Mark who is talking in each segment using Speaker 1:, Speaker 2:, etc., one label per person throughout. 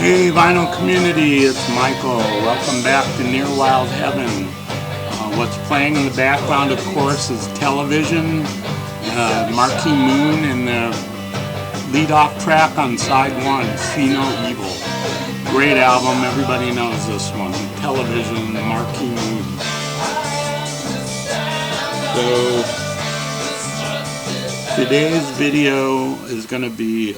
Speaker 1: Hey vinyl community, it's Michael. Welcome back to Near Wild Heaven. What's playing in the background, of course, is Television, Marquee Moon, and the lead-off track on side 1, See No Evil. Great album, everybody knows this one. Television, Marquee Moon. So today's video is going to be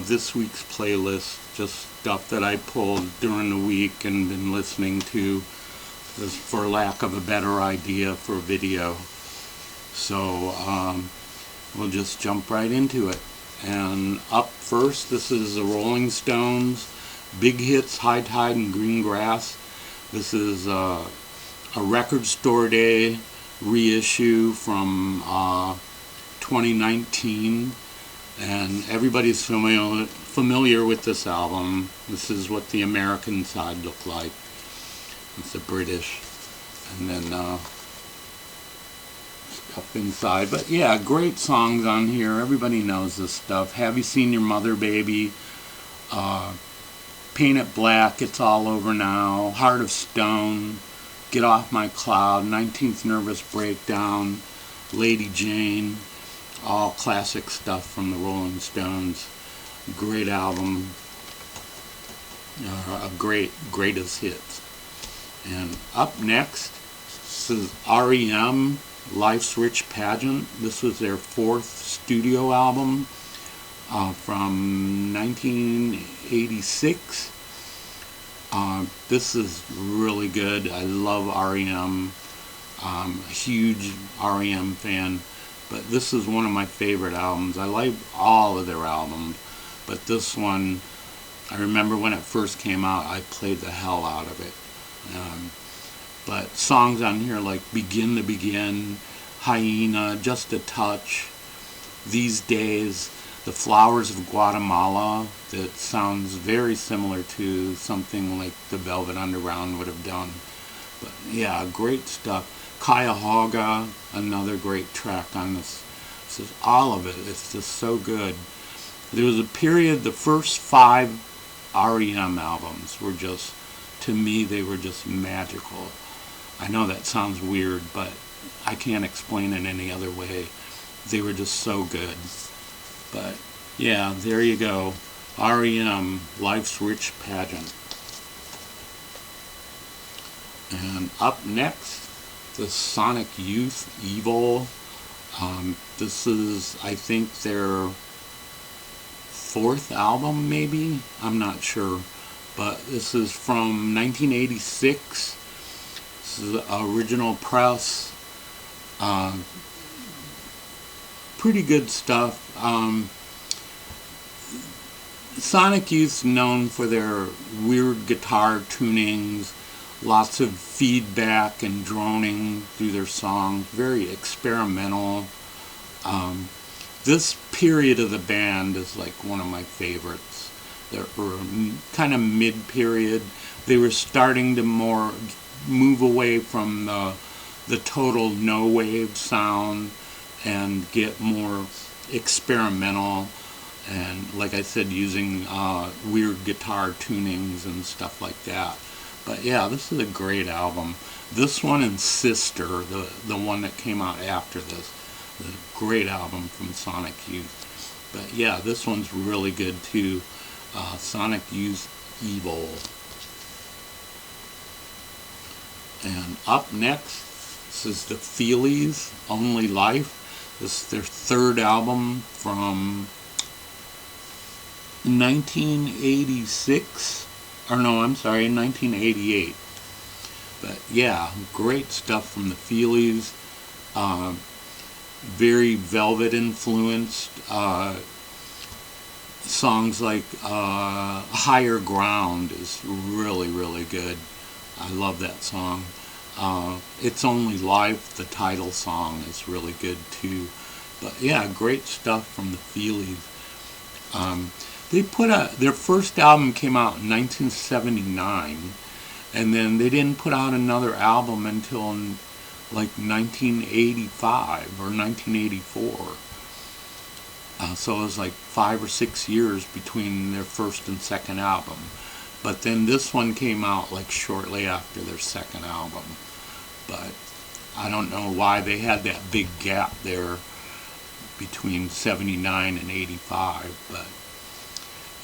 Speaker 1: this week's playlist, just stuff that I pulled during the week and been listening to, just for lack of a better idea for video. So we'll just jump right into it. And up first, this is the Rolling Stones, Big Hits, High Tide and Green Grass. This is a Record Store Day reissue from 2019, and everybody's familiar with this album. This is what the American side looked like. It's the British, and then stuff inside. But yeah, great songs on here. Everybody knows this stuff. Have You Seen Your Mother, Baby? Paint It Black, It's All Over Now, Heart of Stone, Get Off My Cloud, 19th Nervous Breakdown, Lady Jane, all classic stuff from the Rolling Stones. Great album, greatest hits. And up next, this is R.E.M, Life's Rich Pageant. This was their 4th studio album from 1986. This is really good. I love R.E.M. I'm a huge R.E.M. fan, but this is one of my favorite albums. I like all of their albums, but this one, I remember when it first came out, I played the hell out of it. But songs on here like Begin to Begin, Hyena, Just a Touch, These Days, The Flowers of Guatemala, that sounds very similar to something like the Velvet Underground would have done. But yeah, great stuff. Cuyahoga, another great track on this. This is all of it. It's just so good. There was a period, the first 5 R.E.M. albums were just, to me, they were just magical. I know that sounds weird, but I can't explain it any other way. They were just so good. But yeah, there you go. R.E.M, Life's Rich Pageant. And up next, the Sonic Youth, Evil. This is, I think, their 4th album, maybe? I'm not sure. But this is from 1986. This is the original press. Pretty good stuff. Sonic Youth's known for their weird guitar tunings, lots of feedback and droning through their songs, very experimental. This period of the band is like one of my favorites. They were kind of mid-period. They were starting to more move away from the total no-wave sound and get more experimental, and like I said, using weird guitar tunings and stuff like that. But yeah, this is a great album. This one and Sister, the one that came out after this, is a great album from Sonic Youth. But yeah, this one's really good too. Sonic Youth, Evil. And up next, this is the Feelies, Only Life. This is their 3rd album from 1986, or no, I'm sorry, 1988. But yeah, great stuff from the Feelies. Very Velvet influenced. Songs like Higher Ground is really, really good. I love that song. It's Only Life, the title song, is really good too. But yeah, great stuff from the Feelies. They put their first album came out in 1979, and then they didn't put out another album until like 1985 or 1984. So it was like 5 or 6 years between their first and second album. But then this one came out like shortly after their second album. But I don't know why they had that big gap there between 79 and 85. But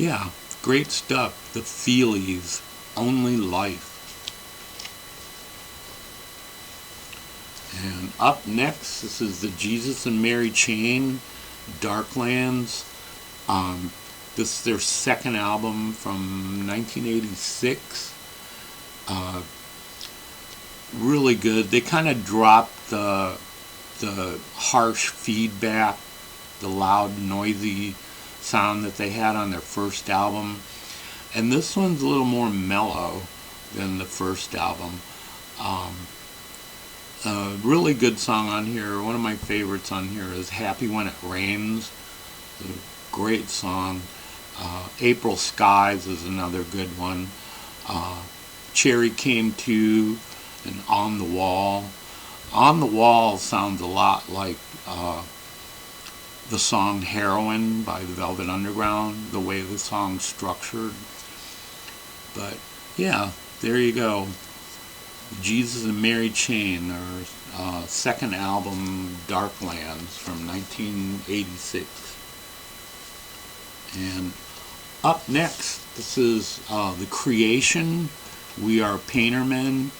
Speaker 1: yeah, great stuff. The Feelies, Only Life. And up next, this is the Jesus and Mary Chain, Darklands. This is their second album from 1986. Really good. They kind of dropped the harsh feedback, the loud, noisy sound that they had on their first album. And this one's a little more mellow than the first album. A really good song on here. One of my favorites on here is Happy When It Rains. It's a great song. April Skies is another good one. Cherry Came To and On the Wall. On the Wall sounds a lot like the song Heroin by the Velvet Underground, the way the song's structured. But yeah, there you go. Jesus and Mary Chain, their second album, Darklands, from 1986. And up next, this is The Creation, We Are Paintermen.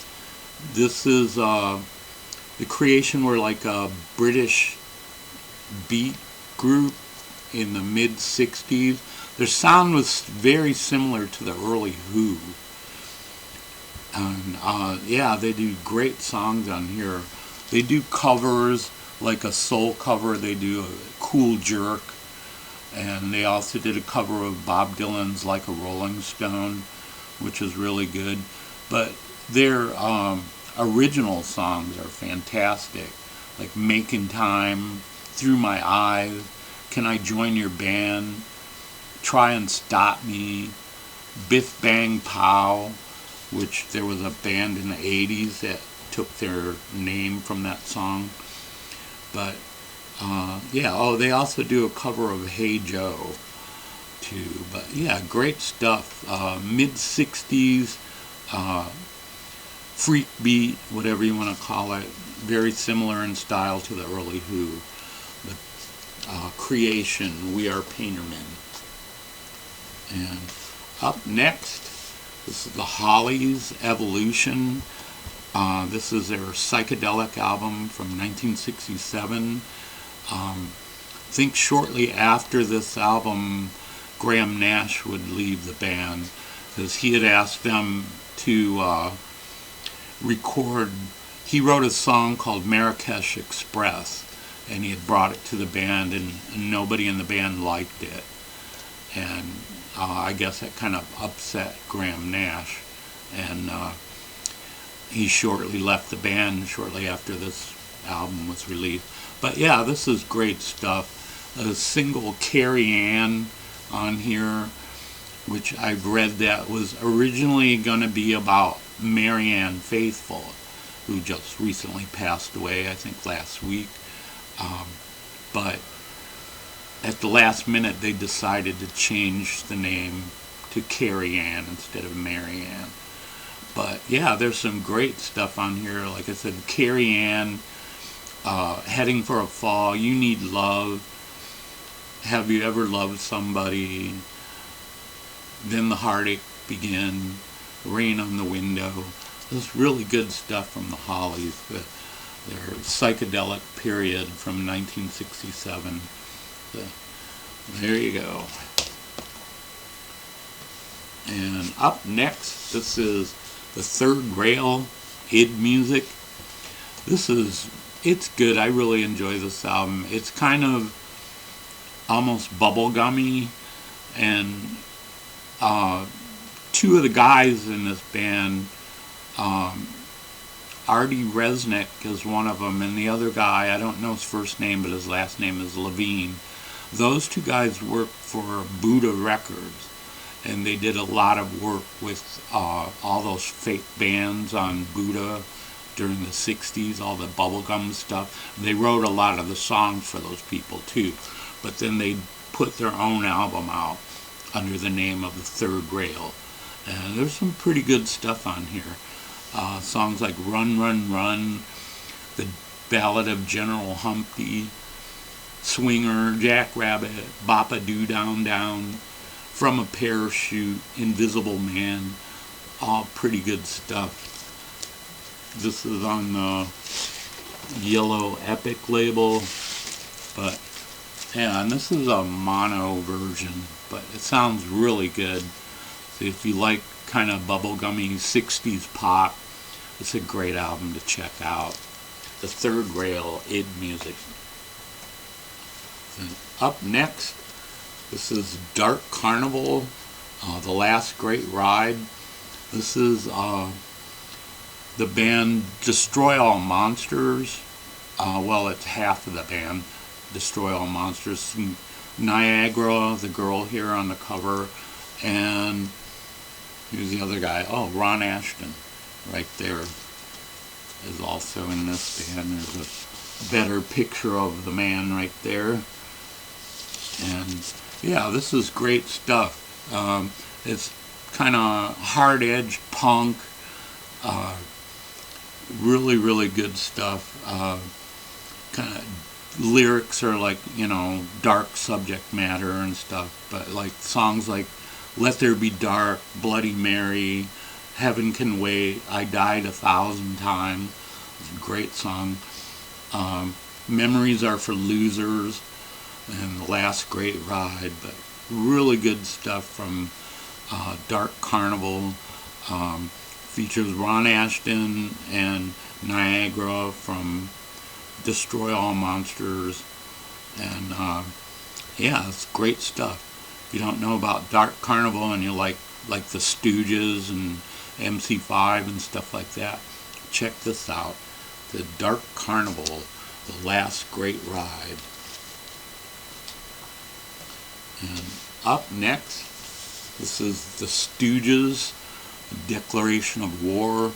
Speaker 1: This is The Creation were like a British beat group in the mid-60s. Their sound was very similar to the early Who. And yeah, they do great songs on here. They do covers, like a soul cover. They do a Cool Jerk. And they also did a cover of Bob Dylan's Like a Rolling Stone, which is really good. But their original songs are fantastic, like Making Time, Through My Eyes, Can I Join Your Band, Try and Stop Me, Biff Bang Pow, which there was a band in the 80s that took their name from that song. But yeah, oh, they also do a cover of Hey Joe too. But yeah, great stuff. Mid-60s freak beat, whatever you want to call it. Very similar in style to the early Who. The Creation, We Are Paintermen. And up next, this is the Hollies, Evolution. This is their psychedelic album from 1967. I think shortly after this album, Graham Nash would leave the band because he had asked them to record. He wrote a song called Marrakesh Express, and he had brought it to the band, and nobody in the band liked it. And I guess that kind of upset Graham Nash, and he shortly left the band shortly after this album was released. But yeah, this is great stuff. A single Carrie Ann on here, which I've read that was originally going to be about Marianne Faithfull, who just recently passed away, I think last week. But at the last minute, they decided to change the name to Carrie Ann instead of Mary Ann. But yeah, there's some great stuff on here. Like I said, Carrie Ann, Heading for a Fall, You Need Love, Have You Ever Loved Somebody, Then the Heartache Begin, Rain on the Window. There's really good stuff from the Hollies, their psychedelic period from 1967. So, there you go. And up next, this is The Third Rail, Id Music. It's good. I really enjoy this album. It's kind of almost bubblegummy, and two of the guys in this band, R.D. Resnick is one of them, and the other guy, I don't know his first name, but his last name is Levine. Those two guys worked for Buddha Records, and they did a lot of work with all those fake bands on Buddha during the 60s, all the bubblegum stuff. They wrote a lot of the songs for those people too, but then they put their own album out under the name of The Third Rail, And there's some pretty good stuff on here. Songs like Run, Run, Run, The Ballad of General Humpty, Swinger, Jackrabbit, Bop-a-Doo Down Down, From a Parachute, Invisible Man, all pretty good stuff. This is on the Yellow Epic label, but yeah, and this is a mono version, but it sounds really good. So if you like kind of bubblegummy 60s pop, it's a great album to check out. The Third Rail, id Music. And up next, this is Dark Carnival, The Last Great Ride. This is the band Destroy All Monsters. Well, it's half of the band, Destroy All Monsters. Niagara, the girl here on the cover, and who's the other guy? Oh, Ron Ashton, right there, is also in this band. There's a better picture of the man right there. And yeah, this is great stuff. It's kind of hard-edged punk, really, really good stuff. Kind of lyrics are like, you know, dark subject matter and stuff, but like songs like Let There Be Dark, Bloody Mary, Heaven Can Wait, I Died 1,000 Times, it's a great song. Memories Are for Losers, and The Last Great Ride, but really good stuff from Dark Carnival. Features Ron Ashton and Niagara from Destroy All Monsters, and yeah, it's great stuff. If you don't know about Dark Carnival and you like the Stooges and MC5 and stuff like that, check this out. The Dark Carnival, The Last Great Ride. And up next, this is the Stooges, Declaration of War.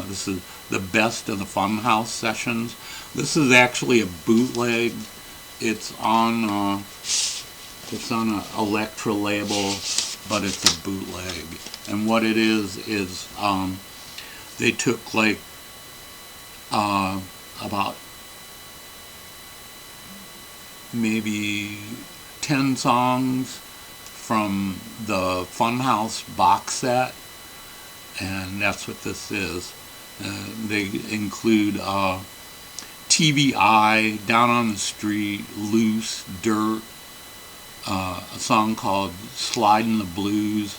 Speaker 1: This is the best of the Funhouse sessions. This is actually a bootleg. It's on an Elektra label, but it's a bootleg. And what it is they took like about maybe 10 songs from the Funhouse box set, and that's what this is. They include TVI, Down on the Street, Loose, Dirt, a song called Slidin' the Blues,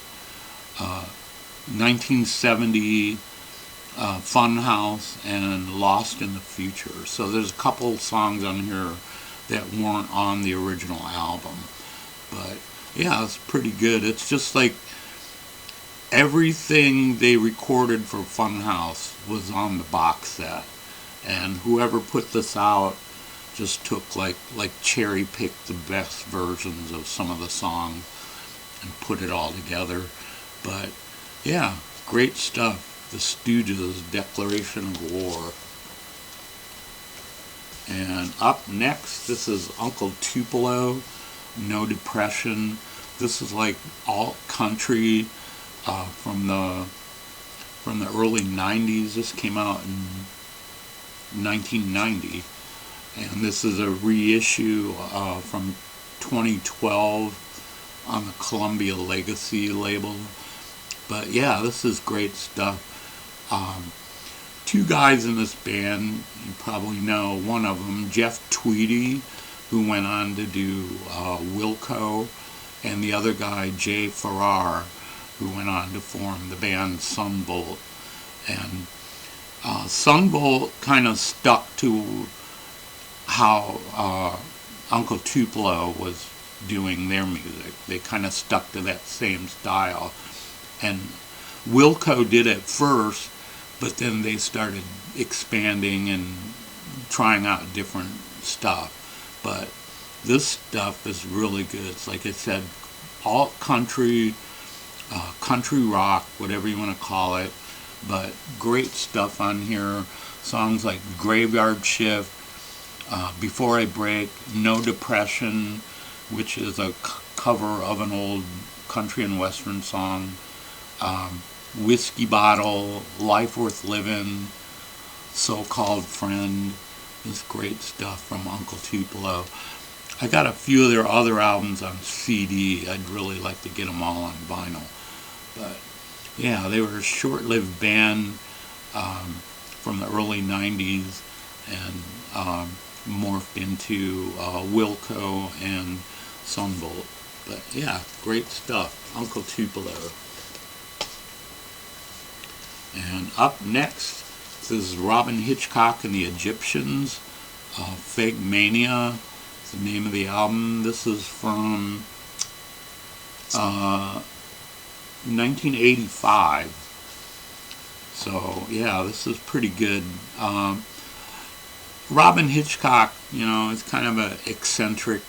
Speaker 1: 1970 Funhouse, and Lost in the Future. So there's a couple songs on here that weren't on the original album. But yeah, it's pretty good. It's just like everything they recorded for Funhouse was on the box set, and whoever put this out just took like cherry picked the best versions of some of the songs and put it all together. But yeah, great stuff. The Stooges, Declaration of War. And up next, this is Uncle Tupelo, No Depression. This is like alt country from the early 90s. This came out in 1990, and this is a reissue from 2012 on the Columbia Legacy label. But yeah, this is great stuff. Two guys in this band, you probably know one of them, Jeff Tweedy, who went on to do Wilco, and the other guy, Jay Farrar, who went on to form the band Sunvolt. And Sunvolt kind of stuck to how Uncle Tupelo was doing their music. They kind of stuck to that same style. And Wilco did it first, but then they started expanding and trying out different stuff. But this stuff is really good. It's like I said, alt country, country rock, whatever you want to call it, but great stuff on here. Songs like Graveyard Shift, Before I Break, No Depression, which is a cover of an old country and western song, Whiskey Bottle, Life Worth Living, So-Called Friend. This great stuff from Uncle Tupelo. I got a few of their other albums on CD. I'd really like to get them all on vinyl. But yeah, they were a short-lived band from the early 90s and morphed into Wilco and Sunbolt. But yeah, great stuff. Uncle Tupelo. And up next, this is Robyn Hitchcock and the Egyptians. Fake Mania is the name of the album. This is from 1985. So yeah, this is pretty good. Robyn Hitchcock, you know, is kind of an eccentric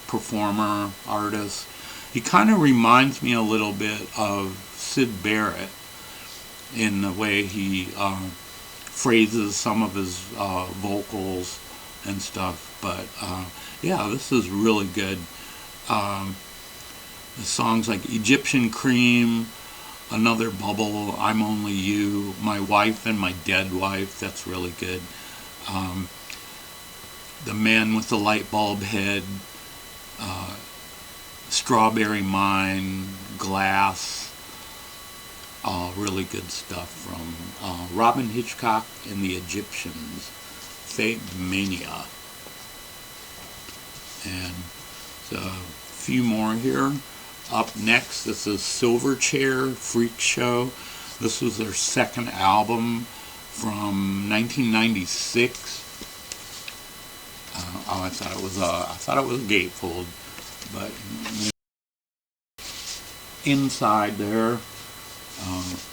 Speaker 1: performer, artist. He kind of reminds me a little bit of Syd Barrett in the way he phrases some of his vocals and stuff. But yeah, this is really good. The songs like Egyptian Cream, Another Bubble, I'm Only You, My Wife and My Dead Wife, that's really good. The Man with the Light Bulb Head, Strawberry Mine, Glass, really good stuff from Robyn Hitchcock and the Egyptians. Fake Mania. And a few more here. Up next, this is Silverchair, Freak Show. This was their second album from 1996. I thought it was a gatefold, but inside there,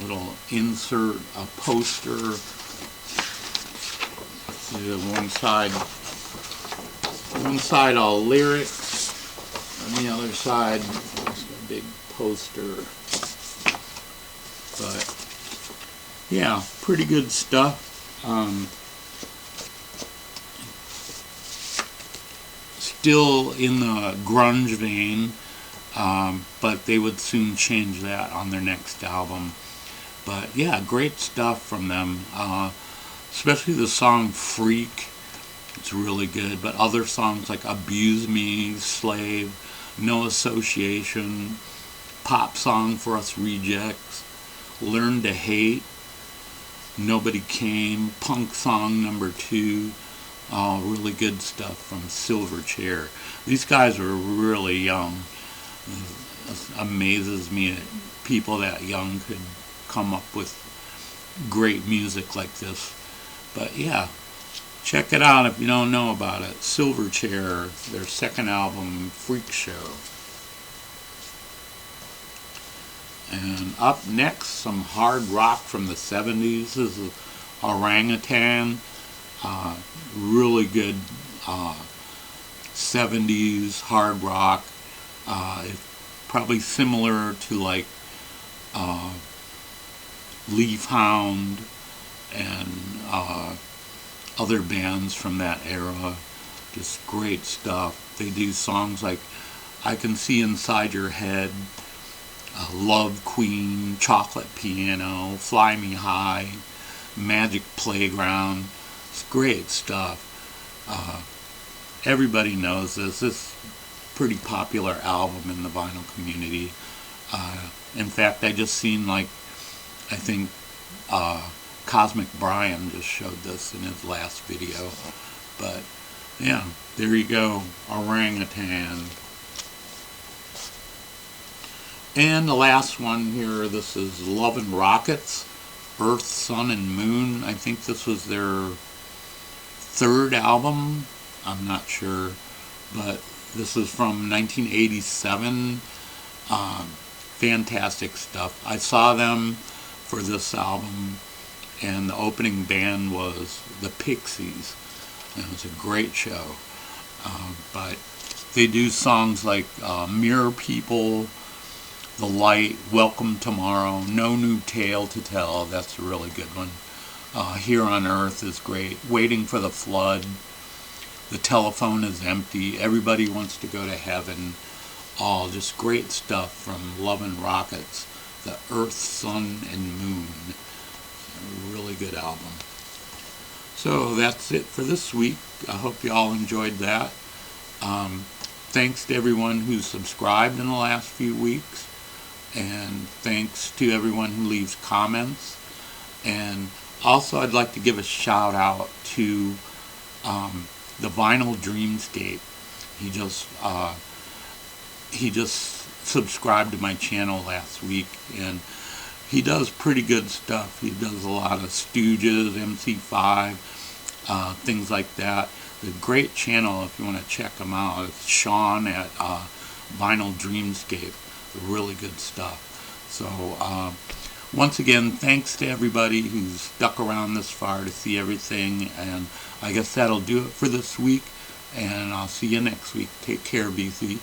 Speaker 1: little insert a poster. One side all lyrics, on the other side just a big poster. But yeah, pretty good stuff. Still in the grunge vein, but they would soon change that on their next album. But yeah, great stuff from them, especially the song Freak. It's really good, but other songs like Abuse Me, Slave, No Association, Pop Song for Us Rejects, Learn to Hate, Nobody Came, Punk Song number 2, really good stuff from Silverchair. These guys were really young. It amazes me that people that young could come up with great music like this. But yeah, check it out if you don't know about it. Silverchair, their second album, Freak Show. And up next, some hard rock from the 70s. This is Orangutan. Really good 70s hard rock. Probably similar to like Leaf Hound and other bands from that era. Just great stuff. They do songs like I Can See Inside Your Head, Love Queen, Chocolate Piano, Fly Me High, Magic Playground. It's great stuff. Everybody knows this. This is a pretty popular album in the vinyl community. In fact, I just seen I think Cosmic Brian just showed this in his last video. But yeah, there you go, Orangutan. And the last one here, this is Love and Rockets, Earth, Sun and Moon. I think this was their third album, I'm not sure, but this is from 1987. Fantastic stuff. I saw them for this album, and the opening band was the Pixies. It was a great show. But they do songs like Mirror People, The Light, Welcome Tomorrow, No New Tale to Tell. That's a really good one. Here on Earth is great. Waiting for the Flood. The Telephone is Empty. Everybody Wants to Go to Heaven. All just great stuff from Love and Rockets. The Earth, Sun, and Moon. A really good album. So that's it for this week. I hope you all enjoyed that. Thanks to everyone who's subscribed in the last few weeks. And thanks to everyone who leaves comments. And also I'd like to give a shout out to the Vinyl Dreamscape. He just subscribed to my channel last week, and he does pretty good stuff. He does a lot of Stooges, MC5, things like that. The great channel if you want to check him out. It's Sean at Vinyl Dreamscape. Really good stuff. So once again, thanks to everybody who's stuck around this far to see everything, and I guess that'll do it for this week, and I'll see you next week. Take care, BC.